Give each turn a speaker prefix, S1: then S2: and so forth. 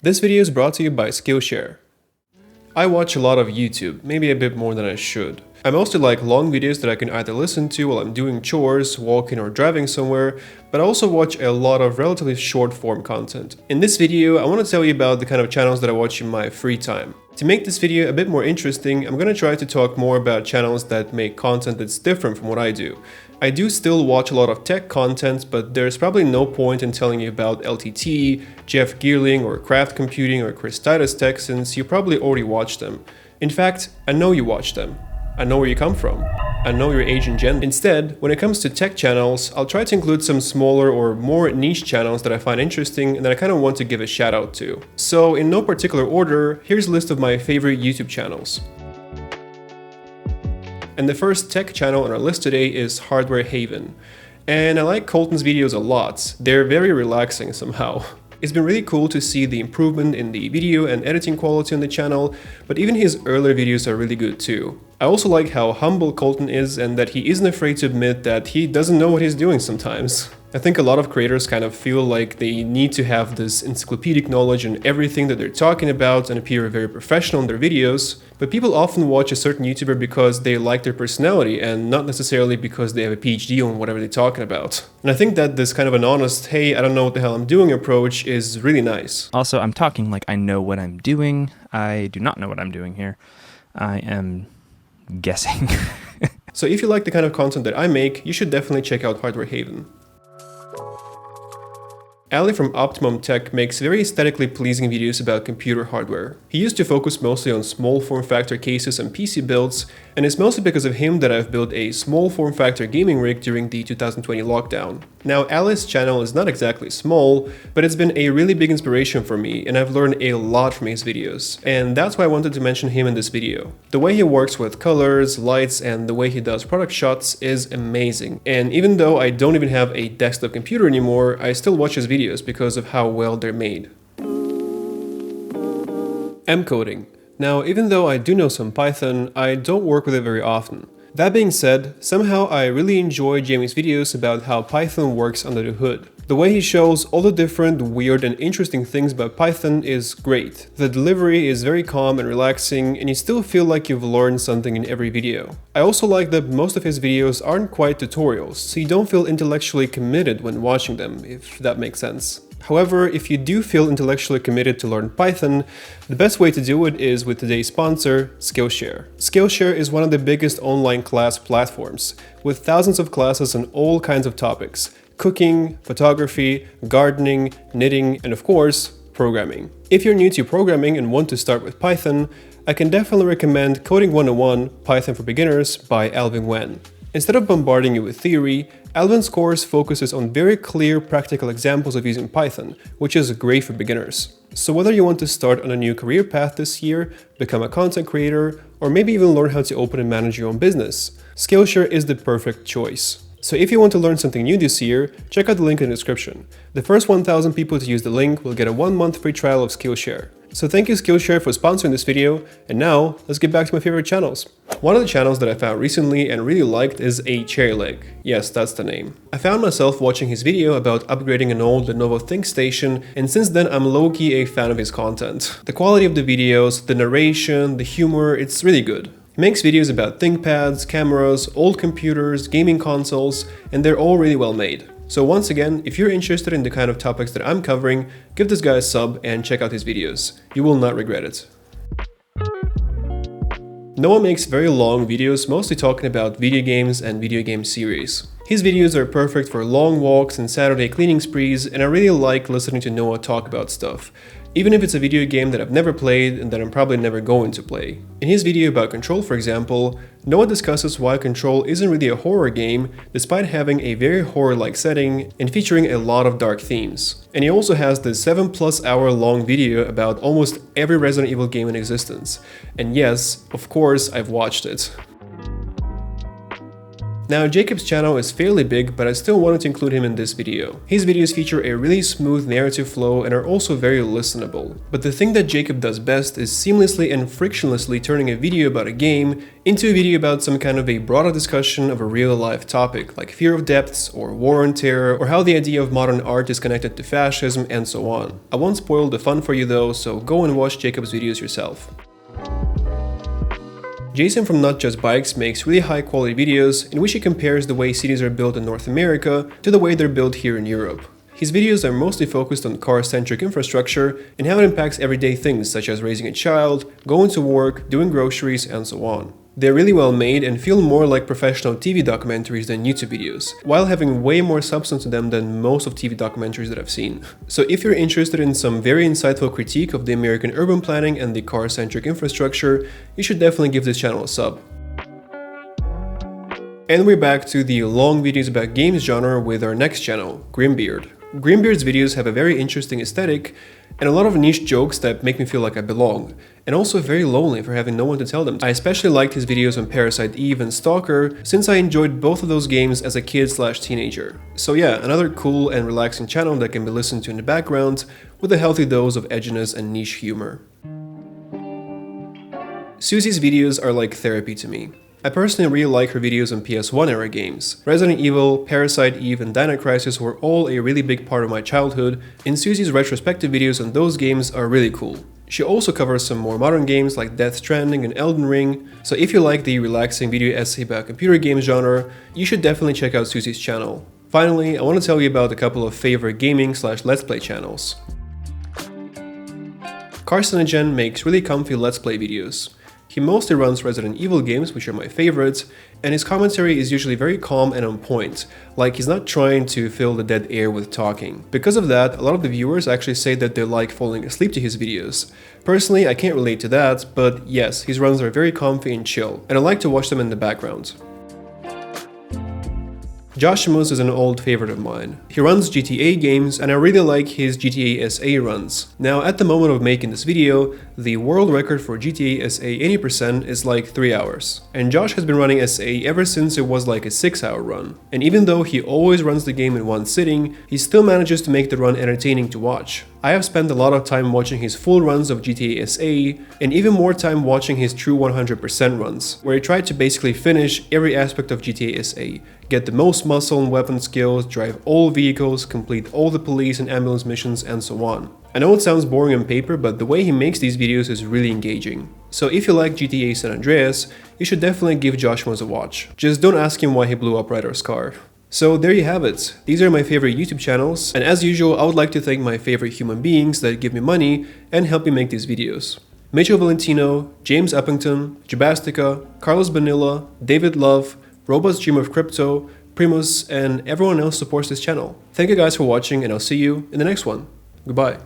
S1: This video is brought to you by Skillshare. I watch a lot of YouTube, maybe a bit more than I should. I mostly like long videos that I can either listen to while I'm doing chores, walking or driving somewhere, but I also watch a lot of relatively short form content. In this video, I want to tell you about the kind of channels that I watch in my free time. To make this video a bit more interesting, I'm going to try to talk more about channels that make content that's different from what I do. I do still watch a lot of tech content, but there's probably no point in telling you about LTT, Jeff Geerling or Craft Computing or Chris Titus Tech since you probably already watched them. In fact, I know you watch them. I know where you come from. I know your age and gender. Instead, when it comes to tech channels, I'll try to include some smaller or more niche channels that I find interesting and that I kind of want to give a shout out to. So in no particular order, here's a list of my favorite YouTube channels. And the first tech channel on our list today is Hardware Haven. And I like Colton's videos a lot. They're very relaxing somehow. It's been really cool to see the improvement in the video and editing quality on the channel, but even his earlier videos are really good too. I also like how humble Colton is and that he isn't afraid to admit that he doesn't know what he's doing sometimes. I think a lot of creators kind of feel like they need to have this encyclopedic knowledge on everything that they're talking about and appear very professional in their videos, but people often watch a certain YouTuber because they like their personality and not necessarily because they have a PhD on whatever they're talking about. And I think that this kind of an honest, hey, I don't know what the hell I'm doing approach is really nice.
S2: Also, I'm talking like I know what I'm doing. I do not know what I'm doing here. I am guessing.
S1: So if you like the kind of content that I make, you should definitely check out Hardware Haven. Ali from Optimum Tech makes very aesthetically pleasing videos about computer hardware. He used to focus mostly on small form factor cases and PC builds, and it's mostly because of him that I've built a small form factor gaming rig during the 2020 lockdown. Now, Ali's channel is not exactly small, but it's been a really big inspiration for me, and I've learned a lot from his videos, and that's why I wanted to mention him in this video. The way he works with colors, lights, and the way he does product shots is amazing, and even though I don't even have a desktop computer anymore, I still watch his videos because of how well they're made. M-coding. Now, even though I do know some Python, I don't work with it very often. That being said, somehow I really enjoy Jamie's videos about how Python works under the hood. The way he shows all the different weird and interesting things about Python is great. The delivery is very calm and relaxing, and you still feel like you've learned something in every video. I also like that most of his videos aren't quite tutorials, so you don't feel intellectually committed when watching them, if that makes sense. However, if you do feel intellectually committed to learn Python, the best way to do it is with today's sponsor, Skillshare. Skillshare is one of the biggest online class platforms, with thousands of classes on all kinds of topics: cooking, photography, gardening, knitting, and of course, programming. If you're new to programming and want to start with Python, I can definitely recommend Coding 101 Python for Beginners by Alvin Nguyen. Instead of bombarding you with theory, Alvin's course focuses on very clear practical examples of using Python, which is great for beginners. So whether you want to start on a new career path this year, become a content creator, or maybe even learn how to open and manage your own business, Skillshare is the perfect choice. So if you want to learn something new this year, check out the link in the description. The first 1,000 people to use the link will get a 1-month free trial of Skillshare. So thank you Skillshare for sponsoring this video, and now let's get back to my favorite channels. One of the channels that I found recently and really liked is A Cherry Leg. Yes, that's the name. I found myself watching his video about upgrading an old Lenovo ThinkStation, and since then I'm low-key a fan of his content. The quality of the videos, the narration, the humor, it's really good. He makes videos about ThinkPads, cameras, old computers, gaming consoles, and they're all really well made. So once again, if you're interested in the kind of topics that I'm covering, give this guy a sub and check out his videos. You will not regret it. Noah makes very long videos mostly talking about video games and video game series. His videos are perfect for long walks and Saturday cleaning sprees, and I really like listening to Noah talk about stuff, even if it's a video game that I've never played and that I'm probably never going to play. In his video about Control, for example, Noah discusses why Control isn't really a horror game despite having a very horror-like setting and featuring a lot of dark themes. And he also has the 7+ hour long video about almost every Resident Evil game in existence. And yes, of course, I've watched it. Now, Jacob's channel is fairly big, but I still wanted to include him in this video. His videos feature a really smooth narrative flow and are also very listenable. But the thing that Jacob does best is seamlessly and frictionlessly turning a video about a game into a video about some kind of a broader discussion of a real-life topic, like fear of depths, or war on terror, or how the idea of modern art is connected to fascism, and so on. I won't spoil the fun for you though, so go and watch Jacob's videos yourself. Jason from Not Just Bikes makes really high quality videos in which he compares the way cities are built in North America to the way they're built here in Europe. His videos are mostly focused on car-centric infrastructure and how it impacts everyday things such as raising a child, going to work, doing groceries, and so on. They're really well made and feel more like professional TV documentaries than YouTube videos, while having way more substance to them than most of TV documentaries that I've seen. So if you're interested in some very insightful critique of the American urban planning and the car-centric infrastructure, you should definitely give this channel a sub. And we're back to the long videos about games genre with our next channel, Grimbeard. Grimbeard's videos have a very interesting aesthetic and a lot of niche jokes that make me feel like I belong, and also very lonely for having no one to tell them. I especially liked his videos on Parasite Eve and Stalker, since I enjoyed both of those games as a kid/teenager. So yeah, another cool and relaxing channel that can be listened to in the background with a healthy dose of edginess and niche humor. Susie's videos are like therapy to me. I personally really like her videos on PS1 era games. Resident Evil, Parasite Eve, and Dino Crisis were all a really big part of my childhood, and Susie's retrospective videos on those games are really cool. She also covers some more modern games like Death Stranding and Elden Ring, so if you like the relaxing video essay about computer games genre, you should definitely check out Susie's channel. Finally, I want to tell you about a couple of favorite gaming/let's play channels. Carcinogen makes really comfy let's play videos. He mostly runs Resident Evil games, which are my favorites, and his commentary is usually very calm and on point, like he's not trying to fill the dead air with talking. Because of that, a lot of the viewers actually say that they like falling asleep to his videos. Personally, I can't relate to that, but yes, his runs are very comfy and chill, and I like to watch them in the background. Joshimus is an old favorite of mine. He runs GTA games and I really like his GTA SA runs. Now at the moment of making this video, the world record for GTA SA 80% is like 3 hours. And Josh has been running SA ever since it was like a 6-hour run. And even though he always runs the game in one sitting, he still manages to make the run entertaining to watch. I have spent a lot of time watching his full runs of GTA SA, and even more time watching his true 100% runs, where he tried to basically finish every aspect of GTA SA, get the most muscle and weapon skills, drive all vehicles, complete all the police and ambulance missions, and so on. I know it sounds boring on paper, but the way he makes these videos is really engaging. So if you like GTA San Andreas, you should definitely give Joshimus a watch. Just don't ask him why he blew up Ryder's car. So there you have it. These are my favorite YouTube channels, and as usual, I would like to thank my favorite human beings that give me money and help me make these videos. Mitchell Valentino, James Uppington, Jabastica, Carlos Bonilla, David Love, Robot's Dream of Crypto, Primus, and everyone else supports this channel. Thank you guys for watching, and I'll see you in the next one. Goodbye.